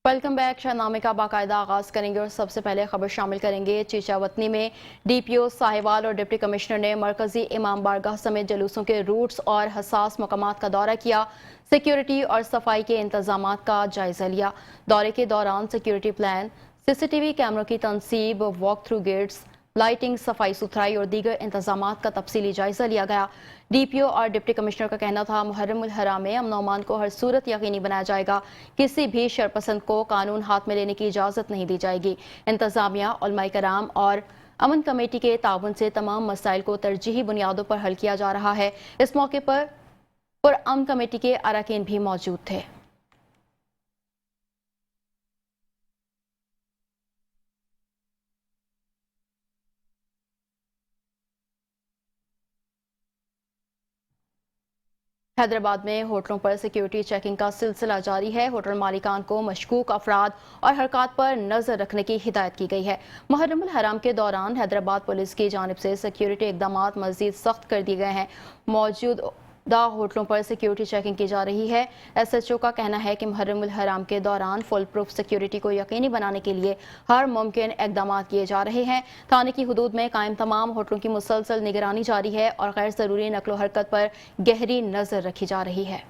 Welcome back. Shahnameh का बाकायदा आगाज करेंगे और सबसे पहले खबर शामिल करेंगे। चीचावतनी में डीपीओ साहिवाल और डिप्टी कमिश्नर ने मरकजी इमाम बारगाह समेत जलूसों के रूट्स और हसास मकामात का दौरा किया। सिक्योरिटी और सफाई के इंतजामात का जायजा लिया। दौरे के दौरान सिक्योरिटी प्लान, सीसीटीवी कैमरों की तनसीब, वॉक थ्रू गेट्स, लाइटिंग, सफाई सुथराई और दीगर इंतजामात का तफसीली जायजा लिया गया। डीपीओ और डिप्टी कमिश्नर का कहना था, मुहर्रम उल हराम में अमन अमान को हर सूरत यकीनी बनाया जाएगा। किसी भी शरपसंद को कानून हाथ में लेने की इजाजत नहीं दी जाएगी। इंतजामिया, उलमाए कराम और अमन कमेटी के ताउन से तमाम मसाइल को तरजीही बुनियादों पर हल किया जा रहा है। इस मौके पर अमन कमेटी के अरकान भी मौजूद थे। हैदराबाद में होटलों पर सिक्योरिटी चेकिंग का सिलसिला जारी है। होटल मालिकान को मशकूक अफराद और हरकत पर नजर रखने की हिदायत की गई है। मुहर्रम उल हराम के दौरान हैदराबाद पुलिस की जानिब से सिक्योरिटी इकदाम मजीद सख्त कर दिए गए हैं। मौजूदा होटलों पर सिक्योरिटी चेकिंग की जा रही है। SHO का कहना है कि मुहर्रम उल हराम के दौरान फुल प्रूफ सिक्योरिटी को यकीनी बनाने के लिए हर मुमकिन इकदाम किए जा रहे हैं। थाने की हदूद में कायम तमाम होटलों की मुसलसल निगरानी जारी है और गैर जरूरी नकलो हरकत पर गहरी नजर रखी जा रही है।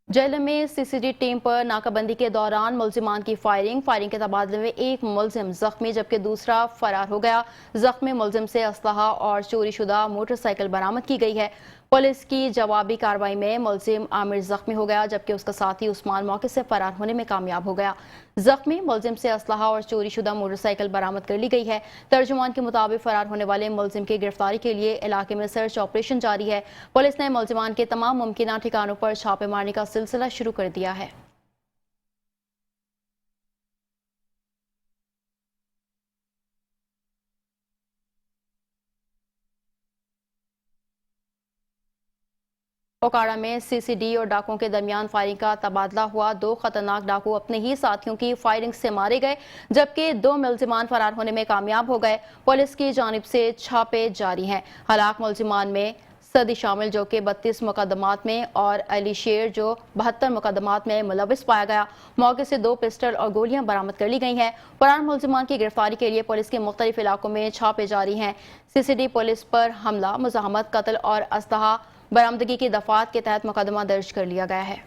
जेल में CCD टीम पर नाकाबंदी के दौरान मुल्जिमान की फायरिंग के तबादले में एक मुल्जिम जख्मी जबकि दूसरा फरार हो गया। जख्मी मुल्जिम से असलहा और चोरी शुदा मोटरसाइकिल बरामद की गई है। पुलिस की जवाबी कार्रवाई में मुल्जिम आमिर जख्मी हो गया जबकि उसका साथी उस्मान मौके से फरार होने में कामयाब हो गया। जख्मी मुल्जिम से असलहा और चोरी शुदा मोटरसाइकिल बरामद कर ली गई है। तर्जुमान के मुताबिक फरार होने वाले मुल्जिम की गिरफ्तारी के लिए इलाके में सर्च ऑपरेशन जारी है। पुलिस ने मुल्जिमान के तमाम मुमकिन ठिकानों पर छापे मारने का सिलसिला शुरू कर दिया है। ओकाड़ा में CCD और डाकुओं के दरमियान फायरिंग का तबादला हुआ। 2 खतरनाक डाकू अपने ही साथियों की फायरिंग से मारे गए जबकि 2 मुल्जिमान फरार होने में कामयाब हो गए। पुलिस की जानिब से छापे जारी हैं। हलाक मुल्जिमान में सदी शामिल जो कि 32 मुकदमात में और अली शेर जो 72 मुकदमात में मुलविस पाया गया। मौके से 2 पिस्टल और गोलियां बरामद कर ली गई हैं। फरार मुल्जिमान की गिरफ्तारी के लिए पुलिस के मुख्तलिफ इलाकों में छापे जारी हैं। CCD पुलिस पर हमला, मुज़ाहमत, कत्ल और असलहा बरामदगी की दफात के तहत मुकदमा दर्ज कर लिया गया है।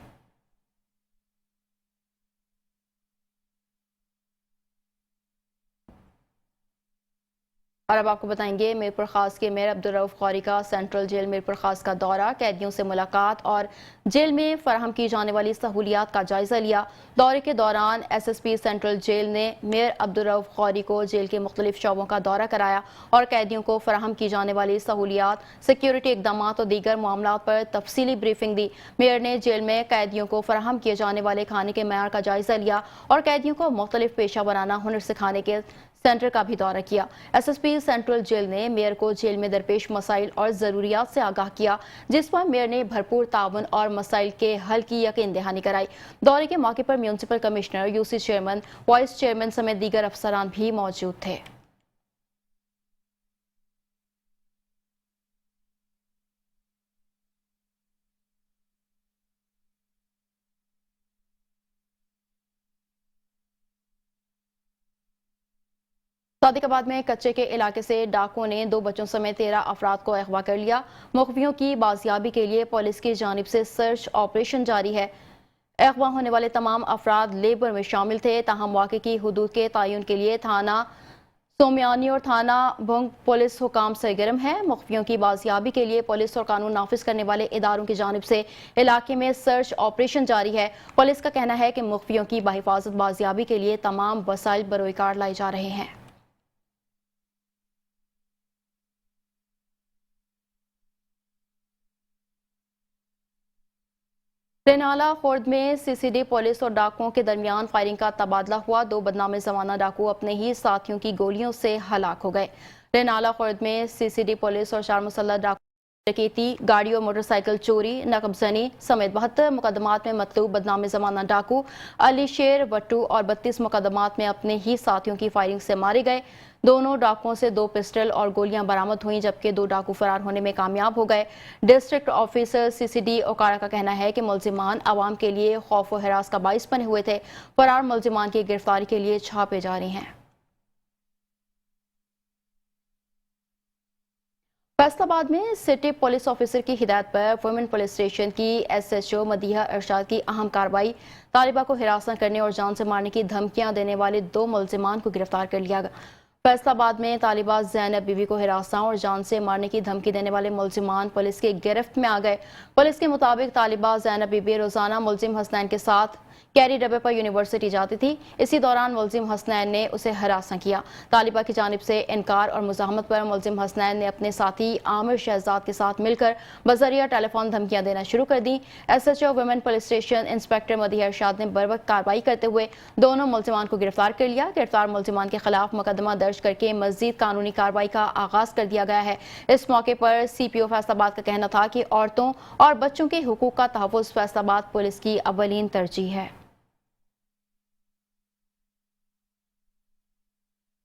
और अब आपको बताएंगे मीरपुर खास के मेयर अब्दुल रऊफ खौरी का सेंट्रल जेल मीरपुर खास का दौरा, कैदियों से मुलाकात और जेल में फराहम की जाने वाली सहूलियात का जायजा लिया। दौरे के दौरान SSP सेंट्रल जेल ने मेयर अब्दुल रऊफ खौरी को जेल के मुख्तलिफ शोबों का दौरा कराया और कैदियों को फराहम की जाने वाली सहूलियात, सिक्योरिटी इकदाम और दीगर मामलों पर तफसीली ब्रीफिंग दी। मेयर ने जेल में कैदियों को फराहम किए जाने वाले खाने के मैयार का जायजा लिया और कैदियों को मुख्तलिफ पेशा वराना हुनर सिखाने के सेंटर का भी दौरा किया। SSP सेंट्रल जेल ने मेयर को जेल में दरपेश मसाइल और ज़रूरियात से आगाह किया जिस पर मेयर ने भरपूर ताउन और मसाइल के हल की यकीन दहानी कराई। दौरे के मौके पर municipal commissioner, UC chairman, vice chairman समेत दीगर अफसरान भी मौजूद थे। सादिकाबाद में कच्चे के इलाके से डाकुओं ने 2 बच्चों समेत 13 अफराद को अगवा कर लिया। मुखबियों की बाजियाबी के लिए पुलिस की जानिब से सर्च ऑपरेशन जारी है। अगवा होने वाले तमाम अफराद लेबर में शामिल थे। ताहम वाक़े की हदूद के तयन के लिए थाना सोमियानी और थाना भंग पुलिस हुकाम सरगर्म है। मुखबियों की बाजियाबी के लिए पुलिस और कानून नाफिज करने वाले इदारों की जानिब से इलाके में सर्च ऑपरेशन जारी है। पुलिस का कहना है कि मुखबियों की बाहिफाजत बाजियाबी के लिए तमाम वसाइल बरोकार लाई जा रहे हैं। रेनाला खुर्द में CCD पुलिस और डाकुओं के दरमियान फायरिंग का तबादला हुआ। 2 बदनाम जमाना डाकू अपने ही साथियों की गोलियों से हलाक हो गए। रेनाला खुर्द में CCD पुलिस और 4 मुसल्लह डाकू डकैती, गाड़ी और मोटरसाइकिल चोरी, नकबजनी समेत 72 मुकदमात में मतलूब बदनाम जमाना डाकू अली शेर वट्टू और 32 मुकदमात में अपने ही साथियों की फायरिंग से मारे गए। दोनों डाकुओं से 2 पिस्टल और गोलियां बरामद हुई, जबकि 2 डाकू फरार होने में कामयाब हो गए। डिस्ट्रिक्ट ऑफिसर CCD ओकाड़ा का कहना है कि मुलजिमान अवाम के लिए खौफ व हरास का बाइस बने हुए थे। फरार मुलजिमान की गिरफ्तारी के लिए छापे जारी हैं। फैसलाबाद में सिटी पुलिस ऑफिसर की हिदायत पर वुमेन पुलिस स्टेशन की SHO मदीहा इरशाद की अहम कार्रवाई। तालिबा को हिरासत करने और जान से मारने की धमकियां देने वाले 2 मुलजिमान को गिरफ्तार कर लिया गया। फैसलाबाद में तालिबा ज़ैनब बीवी को हिरासत और जान से मारने की धमकी देने वाले मुलजिमान पुलिस की गिरफ्त में आ गए। पुलिस के मुताबिक तालिबा ज़ैनब बीवी रोजाना मुलजिम हसनैन के साथ कैरी डब्बे पर यूनिवर्सिटी जाती थी। इसी दौरान मुलजिम हसनैन ने उसे हरासा किया। तालिबा की जानिब से इनकार और मुजाहमत पर मुलजिम हसनैन ने अपने साथी आमिर शहजाद के साथ मिलकर बजरिया टेलीफोन धमकियां देना शुरू कर दी। SHO women police station inspector Madiha Irshad ने बरवक्त कार्रवाई करते हुए दोनों मुलजिमान को गिरफ्तार कर लिया। गिरफ्तार मुलजिमान के खिलाफ मुकदमा दर्ज करके मजीद कानूनी कार्रवाई का आगाज कर दिया गया है। इस मौके पर CPO फैसलाबाद का कहना था कि औरतों और बच्चों के हुकूक का तहफ़्फ़ुज़ फैसलाबाद पुलिस की अव्वलीन तरजीह है।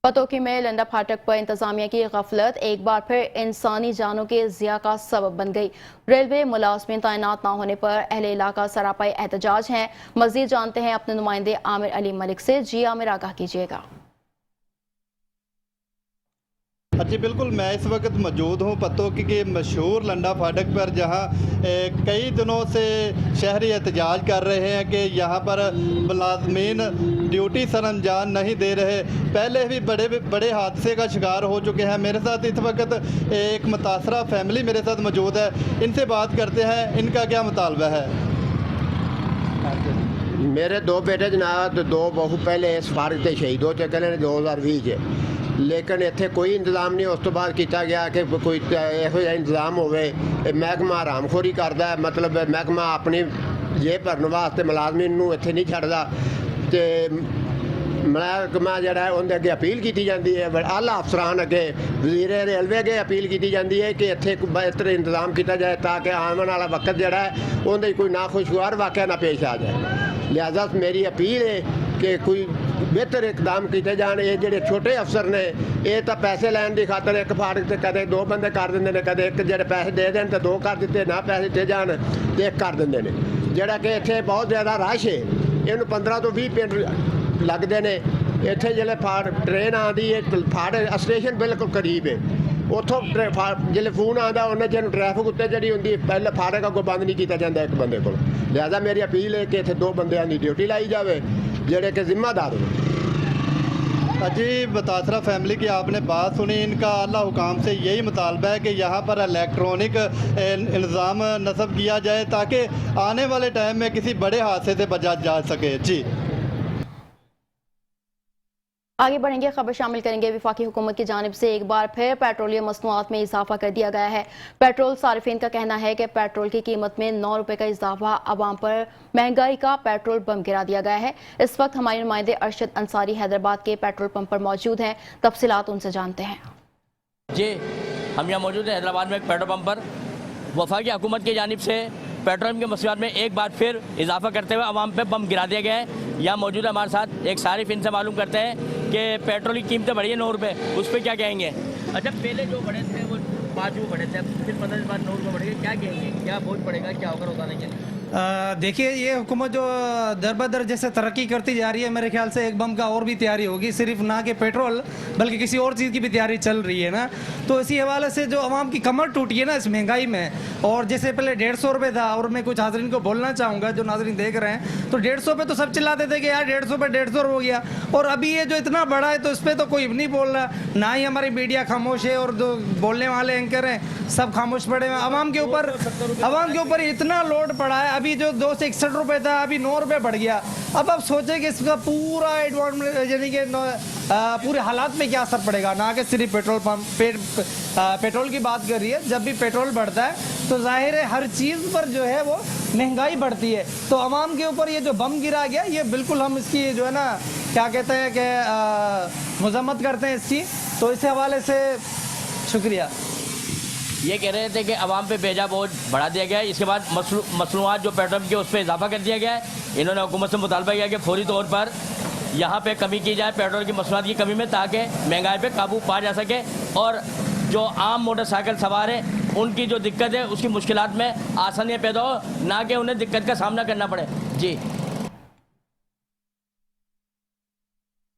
पतोकी में लंडा फाटक पर इंतजामिया की गफलत एक बार फिर इंसानी जानों के ज़िया का सबब बन गई। रेलवे मुलाजमीन तैनात न होने पर अहले इलाका सरापाई एहतजाज हैं। मजीद जानते हैं अपने नुमाइंदे आमिर अली मलिक से। जी आमिर, आगाह कीजिएगा। जी बिल्कुल, मैं इस वक्त मौजूद हूँ पतोकी के मशहूर लंडा फाटक पर, जहाँ कई दिनों से शहरी एहतजाज कर रहे हैं कि यहाँ पर मुलाजमीन ड्यूटी सरअंजाम नहीं दे रहे। पहले भी बड़े हादसे का शिकार हो चुके हैं। मेरे साथ इस वक्त एक मुतासरा फैमिली मेरे साथ मौजूद है, इनसे बात करते हैं, इनका क्या मुतालबा है। मेरे 2 बेटे जनाब, 2 बहू पहले सफारत से शहीद हो चुके हैं 2020 लेकिन इत्थे कोई इंतजाम नहीं उस तो बाद किया गया कि कोई इहो जिहा इंतजाम होवे। महकमा हरामखोरी करदा है, मतलब महकमा अपनी जेब भरन वास्ते मुलाजमीन नूं इत्थे नहीं छड्डदा ते महकमा जिहड़ा है उहदे अगे अपील की जाती है। आला अफसरान अगे, वजीरे रेलवे अगे अपील की जाती है कि इत्थे बेहतर इंतजाम किया जाए ताकि आने वाला वक्त जिहड़ा है उहदे कोई नाखुशगवार वाक़या ना पेश आ जाए। लिहाजा मेरी अपील है कि कोई बेहतर इकदाम किए जान। ये ਜਿਹੜੇ छोटे अफसर ने ये तो पैसे लैन की खातर एक फाटक से कदे 2 बंदे कर देंगे ने, कदे एक जो पैसे दे दें तो 2 कर दिते, ना पैसे दिते जान तो 1 कर देंगे ने। जोड़ा कि इतने बहुत ज़्यादा रश है, इन 15 तो 20 मिनट लगते हैं। इतने जो ट्रेन आती है, फाटक स्टेशन बिल्कुल करीब है, उतों जो फोन आता उन्हें चीज ट्रैफिक उत्ते जी होंगी, पहले फाटक अगों बंद नहीं किया जाता एक बंदे को। लिहाजा मेरी अपील है कि इतने 2 बंदियां की ड्यूटी लाई जाए जोड़े कि जिम्मेदार हो। जी मुतासरा फैमिली की आपने बात सुनी, इनका आला हुकाम से यही मुतालबा है कि यहाँ पर इलेक्ट्रॉनिक इंतज़ाम नस्ब किया जाए ताकि आने वाले टाइम में किसी बड़े हादसे से बचा जा सके। जी आगे बढ़ेंगे, खबर शामिल करेंगे। वफाकी हुकूमत की जानिब से एक बार फिर पेट्रोलियम मसनूआत में इजाफा कर दिया गया है। पेट्रोल सारिफिन का कहना है कि पेट्रोल की कीमत में 9 रुपये का इजाफा अवाम पर महंगाई का पेट्रोल बम गिरा दिया गया है। इस वक्त हमारे नुमाइंदे अरशद अंसारी हैदराबाद के पेट्रोल पंप पर मौजूद हैं, तफसीलात उनसे जानते हैं। जी हम यहाँ मौजूद हैं हैदराबाद में एक पेट्रोल पंप पर। वफाकी हुकूमत की जानिब से पेट्रोल के मसनूआत में एक बार फिर इजाफा करते हुए अवाम पे बम गिरा दिया गया है। यहाँ मौजूद है हमारे साथ एक सारिफ, इनसे मालूम करते हैं कि पेट्रोल की कीमतें बढ़ी है 9 रुपये, उस पर क्या कहेंगे। अच्छा, पहले जो बढ़े थे वो 5 रुपये बढ़े थे, फिर 15 दिन बाद 9 रुपये बढ़े, क्या कहेंगे, क्या बोझ पड़ेगा, क्या होगा रोजाना के लिए? देखिए, ये हुकूमत जो दर बदर जैसे तरक्की करती जा रही है, मेरे ख्याल से एक बम का और भी तैयारी होगी, सिर्फ ना कि पेट्रोल बल्कि किसी और चीज़ की भी तैयारी चल रही है ना। तो इसी हवाले से जो आवाम की कमर टूटी है ना इस महंगाई में, और जैसे पहले 150 रुपये था, और मैं कुछ हाजरीन को बोलना चाहूँगा जो नाजरीन देख रहे हैं, तो 150 पे तो सब चिल्लाते थे कि यार 150 पे 150 हो गया, और अभी ये जो इतना बड़ा है तो इस पर तो कोई नहीं बोल रहा, ना ही हमारी मीडिया खामोश है और जो बोलने वाले एंकर हैं सब खामोश पड़े हैं। आवाम के ऊपर इतना लोड पड़ा है। अभी जो 2 से 61 रुपये था, अभी 9 रुपये बढ़ गया। अब आप सोचें कि इसका पूरा एडवांस यानी कि पूरे हालात में क्या असर पड़ेगा, ना कि सिर्फ पेट्रोल की बात कर रही है। जब भी पेट्रोल बढ़ता है तो जाहिर है हर चीज़ पर जो है वो महंगाई बढ़ती है। तो आवाम के ऊपर ये जो बम गिरा गया, ये बिल्कुल हम इसकी जो है ना क्या कहते हैं कि मजम्मत करते हैं इसकी। तो इस हवाले से शुक्रिया। ये कह रहे थे कि अवाम पे बेजा बोझ बढ़ा दिया गया है। इसके बाद मसनूआत जो पेट्रोल के उस पर इजाफा कर दिया गया है। इन्होंने हुकूमत से मुतालबा किया कि फौरी तौर पर यहाँ पे कमी की जाए पेट्रोल की मसनूआत की कमी में, ताकि महंगाई पे काबू पा जा सके और जो आम मोटरसाइकिल सवार हैं उनकी जो दिक्कत है उसकी मुश्किलात में आसानियाँ पैदा हो, ना कि उन्हें दिक्कत का सामना करना पड़े। जी।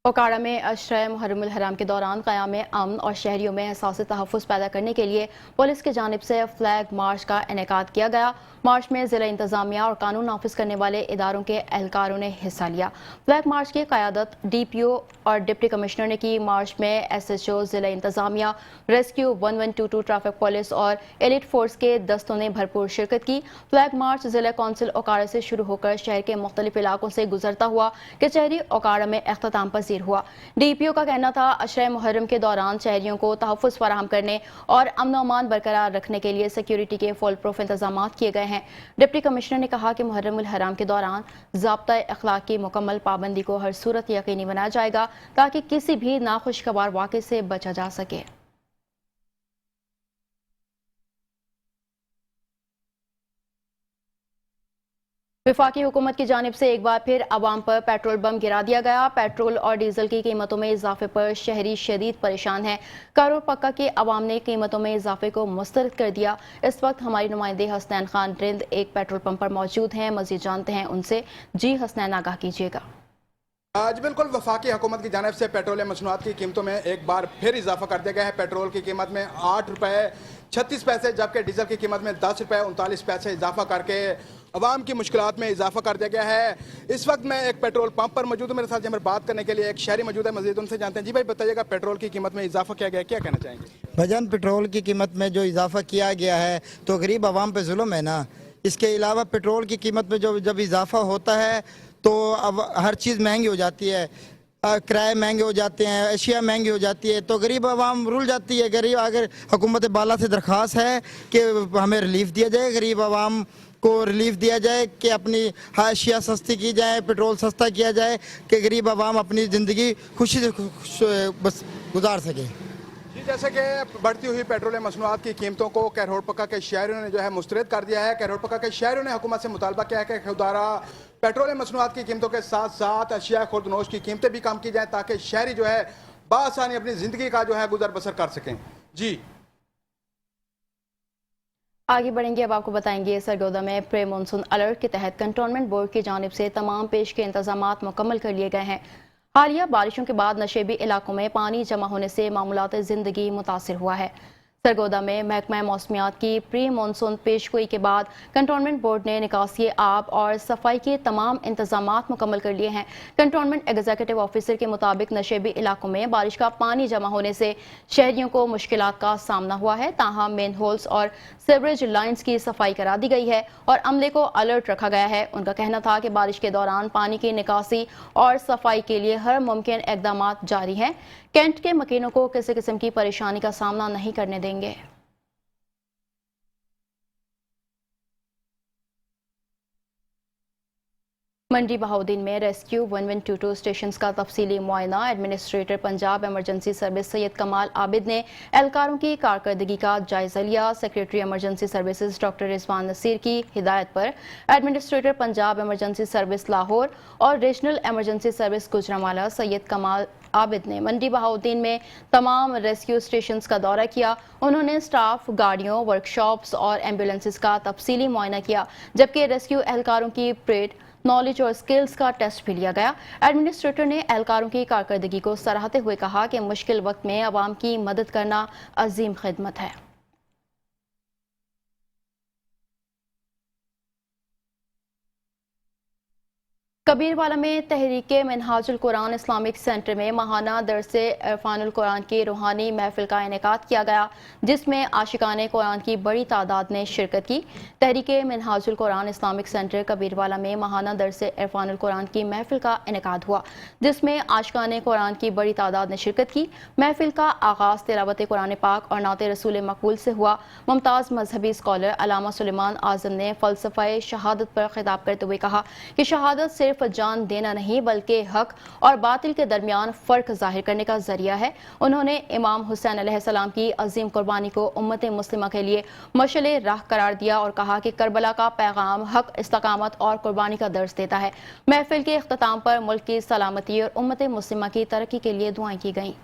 ओकाड़ा में अशरे मुहर्रमुल हराम के दौरान क़याम अमन और शहरियों में एहसास तहफ़्फ़ुज़ पैदा करने के लिए पुलिस की जानिब से फ्लैग मार्च का इनेकाद किया गया। मार्च में ज़िला इंतज़ामिया और कानून नाफिज करने वाले इदारों के एहलकारों ने हिस्सा लिया। फ्लैग मार्च की क़यादत DPO और डिप्टी कमिश्नर ने की। मार्च में SHO ज़िला इंतज़ामिया, रेस्क्यू 1122 ट्रैफिक पुलिस और एलिट फोर्स के दस्तों ने भरपूर शिरकत की। फ्लैग मार्च ज़िला कौंसिल ओकाड़ा से शुरू होकर शहर के मुख्तलिफ इलाकों से गुजरता हुआ कचहरी ओकाड़ा में अख्ताम पजीर हुआ। DPO का कहना था अशरे मुहर्रम के दौरान शहरियों को तहफ़्फ़ुज़ फराहम करने और अमन व अमान बरकरार रखने के लिए सिक्योरिटी के फुल प्रूफ इंतजाम किए गए हैं। डिप्टी कमिश्नर ने कहा कि मुहर्रमुल हराम के दौरान ज़ाब्ता अखलाक की मुकम्मल पाबंदी को हर सूरत यकीनी बनाया जाएगा ताकि किसी भी नाखुशगवार वाक़े से बचा जा सके। वफाकी हुकूमत की जानिब से एक बार फिर अवाम पर पेट्रोल बम गिरा दिया गया। पेट्रोल और डीजल की कीमतों में इजाफे पर शहरी शदीद परेशान है। करोड़ पक्का के अवाम ने कीमतों में इजाफे को मुस्तरद कर दिया। इस वक्त हमारी नुमाइंदे हसनैन खान रिंद एक पेट्रोल पंप पर मौजूद हैं। मजीद जानते हैं उनसे। जी हसनैन, आगाह कीजिएगा। आज बिल्कुल वफाकी हुकूमत की जानिब से पेट्रोल मसनूआत की कीमतों में एक बार फिर इजाफा कर दिया गया है। पेट्रोल की कीमत में 8 रुपये 36 पैसे, जबकि डीजल की कीमत में 10 रुपये 39 पैसे इजाफा करके अवाम की मुश्किलात में इजाफा कर दिया गया है। इस वक्त मैं एक पेट्रोल पंप पर मौजूद हूँ। मेरे साथ हमें बात करने के लिए एक शहरी मौजूद है, मजीद उनसे जानते हैं। जी भाई बताइएगा, पेट्रोल की कीमत में इजाफा किया गया, क्या कहना चाहेंगे? भजन, पेट्रोल की कीमत में जो इजाफा किया गया है तो गरीब आवाम पे जुल्म है ना। इसके अलावा पेट्रोल की कीमत में जब इजाफा होता है तो अब हर चीज़ महंगी हो जाती है, किराए महंगे हो जाते हैं, अशिया महंगी हो जाती है, तो गरीब आवाम रुल जाती है। गरीब अगर हुकूमत बाला से दरख्वास्त है कि हमें रिलीफ दिया जाए, गरीब आवाम को रिलीफ दिया जाए कि अपनी अशिया सस्ती की जाए, पेट्रोल सस्ता किया जाए कि गरीब आवाम अपनी ज़िंदगी खुशी से बस गुजार सके। जी, जैसे कि बढ़ती हुई पेट्रोल मसनूआत की कीमतों को कैरोड़ पक्का के शहरियों ने जो है मुस्तरद कर दिया है। कैरोड़ पक्का के शहरियों ने हुकूमत से मुतालबा किया है कि खुदारा पेट्रोल मसनूआत की कीमतों के साथ साथ अशिया खुर्दनोश की कीमतें भी कम की जाएँ ताकि शहरी जो है बआसानी अपनी ज़िंदगी का जो है गुजर बसर कर सकें। जी आगे बढ़ेंगे। अब आपको बताएंगे सरगोदा में प्री मानसून अलर्ट के तहत कंटोनमेंट बोर्ड की जानिब से तमाम पेश के इंतजामात मुकम्मल कर लिए गए हैं। हालिया बारिशों के बाद नशेबी इलाकों में पानी जमा होने से मामूलात ज़िंदगी मुतासिर हुआ है। सरगोदा में महकमा मौसमियात की प्री मानसून पेशगोई के बाद कंटोनमेंट बोर्ड ने निकासी आब और सफाई के तमाम इंतजामात मुकम्मल कर लिए हैं। कंटोनमेंट एग्जीक्यूटिव ऑफिसर के मुताबिक नशेबी इलाकों में बारिश का पानी जमा होने से शहरियों को मुश्किलात का सामना हुआ है। ताहम मेन होल्स और सीवरेज लाइन्स की सफाई करा दी गई है और अमले को अलर्ट रखा गया है। उनका कहना था कि बारिश के दौरान पानी की निकासी और सफाई के लिए हर मुमकिन इकदाम जारी हैं। कैंट के मकीनों को किसी किस्म की परेशानी का सामना नहीं करने देंगे। मंडी बहाउद्दीन में रेस्क्यू 1122 स्टेशन का तफसीली मुआयना। Administrator Punjab emergency service Syed Kamal Abid ने एहलकारों की कारकर्दगी का जायजा लिया। Secretary emergency services doctor Rizwan Naseer की हिदायत पर administrator Punjab emergency service Lahore और regional emergency service Gujranwala Syed Kamal Abid ने मंडी बहाउद्दीन में तमाम रेस्क्यू स्टेशंस का दौरा किया। उन्होंने स्टाफ, गाड़ियों, वर्कशॉप्स और एम्बुलेंसेस का तफसीली मुआयना किया, जबकि रेस्क्यू एहलकारों की ट्रेड, नॉलेज और स्किल्स का टेस्ट भी लिया गया। एडमिनिस्ट्रेटर ने एहलकारों की कारकर्दगी को सराहते हुए कहा कि मुश्किल वक्त में आवाम की मदद करना अजीम खिदमत है। कबीरवाला में तहरीके मिनहाजुल कुरान इस्लामिक सेंटर में माहाना दरसे इरफानुल कुरान की रूहानी महफिल का इनेकाद किया गया, जिसमें आशिकाने कुरान की बड़ी तादाद ने शिरकत की। तहरीके मिनहाजुल कुरान इस्लामिक सेंटर कबीरवाला में माहाना दरसे इरफानुल कुरान की महफिल का इनेकाद हुआ, जिसमें आशिकाने कुरान की बड़ी तादाद ने शिरकत की। महफिल का आगाज़ तिलावत कुरान पाक और नाते रसूल मकबूल से हुआ। मुमताज़ मजहबी स्कॉलर अल्लामा सुलेमान आज़म ने फ़लसफ़े शहादत पर खिताब करते हुए कहा कि शहादत सिर्फ सिर्फ जान देना नहीं बल्कि हक और बातिल के दरमियान फ़र्क ज़ाहिर करने का ज़रिया है। उन्होंने इमाम हुसैन अलैहिस्सलाम की अजीम कुर्बानी को उम्मत मुस्लिमा के लिए मशअले राह करार दिया और कहा कि करबला का पैगाम हक, इस्तकामत और कुर्बानी का दर्स देता है। महफिल के इख्तिताम पर मुल्क की सलामती और उम्मत मुस्लिमा की तरक्की के लिए दुआएं की गईं।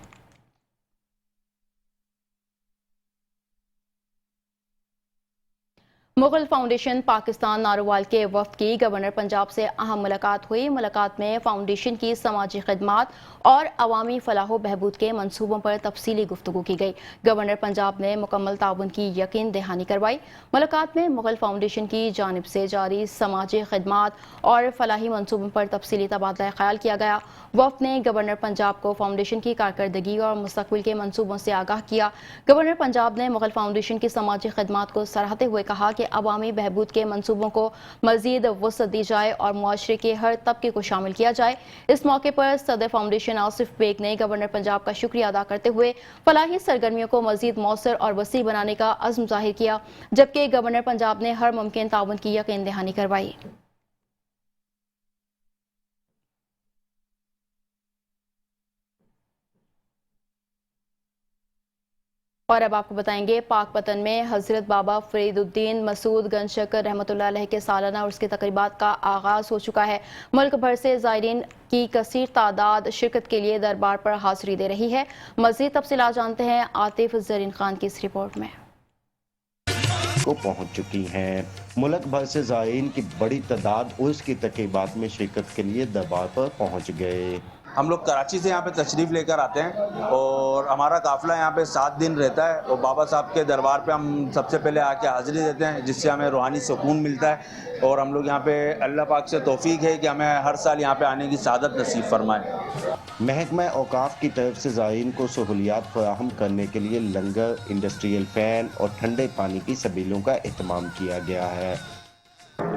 मुगल फाउंडेशन पाकिस्तान नारोवाल के वफ्द की गवर्नर पंजाब से अहम मुलाकात हुई। मुलाकात में फाउंडेशन की समाजी खिदमात और अवामी फलाह बहबूद के मनसूबों पर तफसीली गुफ्तगू की गई। गवर्नर पंजाब ने मुकम्मल ताउन की यकीन दहानी करवाई। मुलाकात में मुगल फाउंडेशन की जानिब से जारी समाजी खिदमात और फलाही मनसूबों पर तफसीली तबादला ख्याल किया गया। वफ्द ने गवर्नर पंजाब को फाउंडेशन की कारकर्दगी और मुस्तकबिल के मनसूबों से आगाह किया। गवर्नर पंजाब ने मुगल फाउंडेशन की समाजी खिदमात को सराहते हुए कहा कि अवामी बहबूद के मनसूबों को मजीद वसअत दी जाए और मुआशरे के हर तबके को शामिल किया जाए। इस मौके पर सदर फाउंडेशन आसिफ बेग ने गवर्नर पंजाब का शुक्रिया अदा करते हुए फलाही सरगर्मियों को मजीद मौसर और वसी बनाने का अज़्म जाहिर किया, जबकि गवर्नर पंजाब ने हर मुमकिन ताउन की यकीन दहानी करवाई। और अब आपको बताएंगे पाकपतन में हजरत बाबा फरीदुद्दीन मसूद गंजशकर रहमतुल्लाह अलैह के सालाना उर्स की तकरीबात का आगाज़ हो चुका है। मुल्क भर से ज़ायरीन की कसीर तादाद शिरकत के लिए दरबार पर हाज़िरी दे रही है। मज़ीद तफसीलात जानते हैं आतिफ ज़रीन खान की इस रिपोर्ट में। को पहुंच चुकी हैं। मुल्क भर से ज़ायरीन की बड़ी तादाद उर्स की तकरीबात में शिरकत के लिए दरबार पर पहुंच गए। हम लोग कराची से यहाँ पे तशरीफ़ लेकर आते हैं और हमारा काफ़िला यहाँ पे 7 दिन रहता है और बाबा साहब के दरबार पे हम सबसे पहले आके हाज़िरी देते हैं, जिससे हमें रूहानी सुकून मिलता है और हम लोग यहाँ पे अल्लाह पाक से तौफीक है कि हमें हर साल यहाँ पे आने की सादत नसीब फरमाए। महकमा औकाफ की तरफ से ज़ायरीन को सहूलियात फराहम करने के लिए लंगर, इंडस्ट्रियल फ़ैन और ठंडे पानी की सबीलों का एहतमाम किया गया है।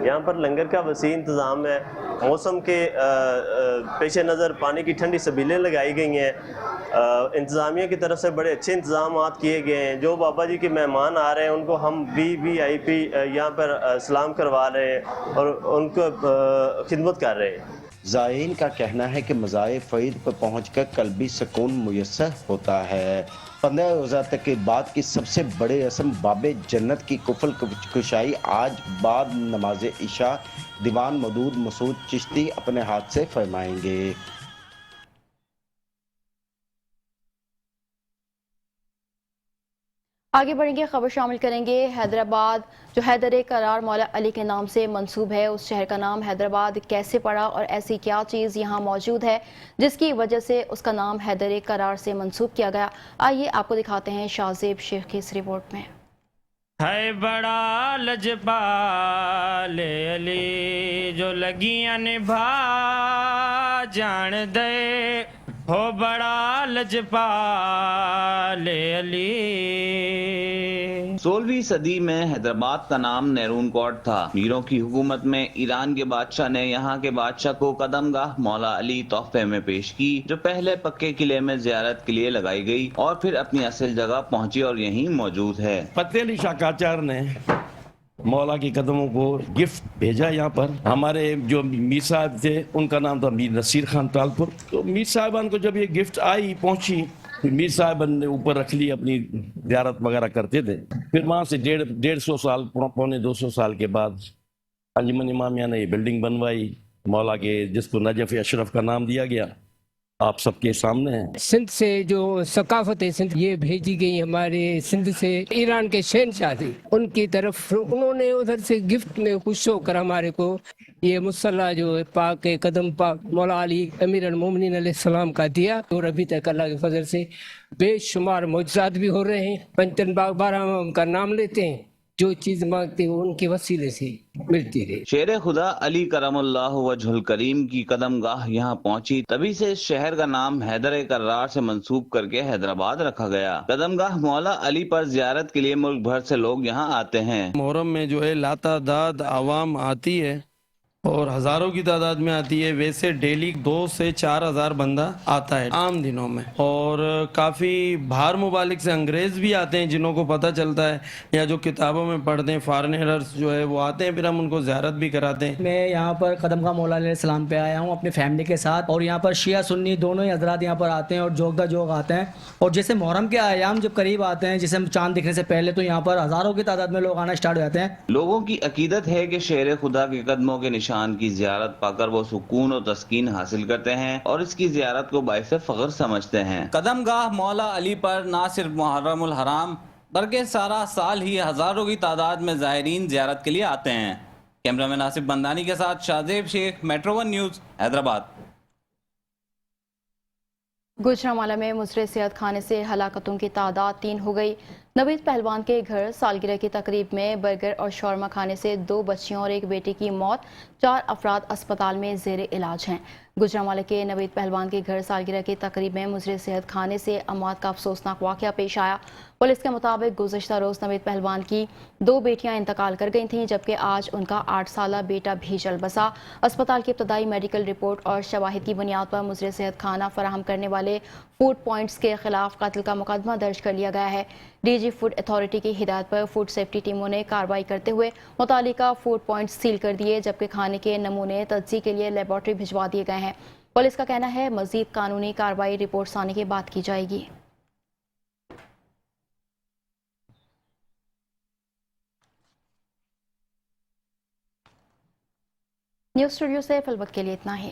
यहाँ पर लंगर का वसी इंतज़ाम है। मौसम के पेश नज़र पानी की ठंडी सबीलें लगाई गई हैं। इंतज़ामिया की तरफ से बड़े अच्छे इंतज़ाम किए गए हैं। जो बाबा जी के मेहमान आ रहे हैं उनको हम VIP यहाँ पर सलाम करवा रहे हैं और उनको खिदमत कर रहे हैं। ज़ायरीन का कहना है कि मज़ार फ़रीद पर पहुँचकर कल्बी सुकून मुयस्सर होता है। 15 रोज़ा तकरीबात की सबसे बड़े रस्म बाबे जन्नत की कुफल कुशाई आज बाद नमाज इशा दीवान मदूद मसूद चिश्ती अपने हाथ से फरमाएंगे। आगे बढ़ेंगे, खबर शामिल करेंगे। हैदराबाद जो हैदर करार मौला अली के नाम से मंसूब है, उस शहर का नाम हैदराबाद कैसे पड़ा और ऐसी क्या चीज़ यहाँ मौजूद है जिसकी वजह से उसका नाम हैदर करार से मंसूब किया गया। आइए आपको दिखाते हैं शाहजेब शेख की इस रिपोर्ट में। है बड़ा लजपाल अली जो लगियां निभा जान दे, हो बड़ा लजपाल अली। 16वीं सदी में हैदराबाद का नाम नेरून कोट था। मीरों की हुकूमत में ईरान के बादशाह ने यहाँ के बादशाह को कदमगाह मौला अली तोहफे में पेश की, जो पहले पक्के किले में जियारत के लिए लगाई गई और फिर अपनी असल जगह पहुंची और यहीं मौजूद है। फतेह अली शाकाचार ने मौला के कदमों को गिफ्ट भेजा यहाँ पर। हमारे जो मीर साहब थे उनका नाम था मीर नसीर खान तालपुर। तो मीर साहबान को जब ये गिफ्ट आई पहुंची, फिर मीर साहबान ने ऊपर रख ली, अपनी ज़ियारत वगैरह करते थे। फिर वहाँ से 150 साल पौने 200 साल के बाद अंजुमन इमामिया ने ये बिल्डिंग बनवाई मौला के, जिसको नजफ अशरफ का नाम दिया गया। आप सबके सामने है। सिंध से जो सकाफत है सिंध ये भेजी गई हमारे सिंध से ईरान के शहनशाह थे, उनकी तरफ उन्होंने उधर से गिफ्ट में खुश होकर हमारे को ये मुसल्ला जो है पाक कदम पाक मौला अली अमीर अल-मोमिनीन अलैहिस्सलाम का दिया। और अभी तक अल्लाह के फजल से बेशुमार मौजज़ात भी हो रहे हैं। पंचन बाग बारह में उनका नाम लेते हैं, जो चीज मांगते हैं उनके वसीले से मिलती रही। शेर खुदा अली करमल्लाहु वजहुल करीम की कदमगाह यहाँ पहुंची, तभी से इस शहर का नाम हैदर करार से मंसूब करके हैदराबाद रखा गया। कदमगाह मौला अली पर जियारत के लिए मुल्क भर से लोग यहाँ आते हैं। मुहर्रम में जो है लातादाद आवाम आती है اور ہزاروں کی تعداد میں آتی ہے. ویسے ڈیلی 2 سے 4 ہزار بندہ آتا ہے عام دنوں میں, اور کافی باہر ممالک سے انگریز بھی آتے ہیں جنہوں کو پتہ چلتا ہے یا جو کتابوں میں پڑھتے ہیں, فارنرز جو ہے وہ آتے ہیں, پھر ہم ان کو زیارت بھی کراتے ہیں. میں یہاں پر قدم گاہ مولا علیہ السلام پہ آیا ہوں اپنے فیملی کے ساتھ, اور یہاں پر شیعہ سنی دونوں ہی حضرات یہاں پر آتے ہیں اور جوگ دا جوگ آتے ہیں. اور جیسے محرم کے ایام جب قریب آتے ہیں, جیسے چاند دکھنے سے پہلے, تو یہاں پر ہزاروں کی تعداد میں لوگ آنا اسٹارٹ ہو جاتے ہیں. لوگوں کی عقیدت ہے کہ شیر خدا کے قدموں کے نشان کی زیارت پا کر وہ سکون و تسکین حاصل کرتے ہیں اور اس کی زیارت کو باعث فخر سمجھتے ہیں. قدم گاہ مولا علی پر نہ صرف محرم الحرام بلکہ سارا سال ہی ہزاروں کی تعداد میں زائرین زیارت کے لیے آتے ہیں. کیمرامین آصف بندانی کے ساتھ شاہزیب شیخ, میٹرو 1 نیوز, حیدرآباد. گوجرانوالہ میں مضر صحت خانے سے ہلاکتوں کی تعداد 3 ہو گئی. نوید پہلوان کے گھر سالگرہ کی تقریب میں برگر اور شورما کھانے سے 2 بچیوں اور 1 بیٹی کی موت, 4 افراد اسپتال میں زیر علاج ہیں. گوجرانوالہ کے نوید پہلوان کے گھر سالگرہ کی تقریب میں مضر صحت خانے سے اموات کا افسوسناک واقعہ پیش آیا. پولیس کے مطابق گزشتہ روز نوید پہلوان کی 2 بیٹیاں انتقال کر گئی تھیں, جبکہ آج ان کا 8 سالہ بیٹا بھی چل بسا. اسپتال کی ابتدائی میڈیکل رپورٹ اور شواہد کی بنیاد پر مضر صحت خانہ فراہم کرنے والے فوڈ پوائنٹس کے خلاف قتل کا مقدمہ درج کر لیا گیا ہے. ڈی جی فوڈ اتھارٹی کی ہدایت پر فوڈ سیفٹی ٹیموں نے کارروائی کرتے ہوئے متعلقہ فوڈ پوائنٹس سیل کر دیے, جبکہ کھانے کے نمونے تجزیے کے لیے لیبارٹری بھجوا دیے گئے ہیں. پولیس کا کہنا ہے مزید قانونی کارروائی رپورٹس آنے کے بعد کی جائے گی. نیوز اسٹوڈیو سے فی الوقت کے لیے اتنا ہی.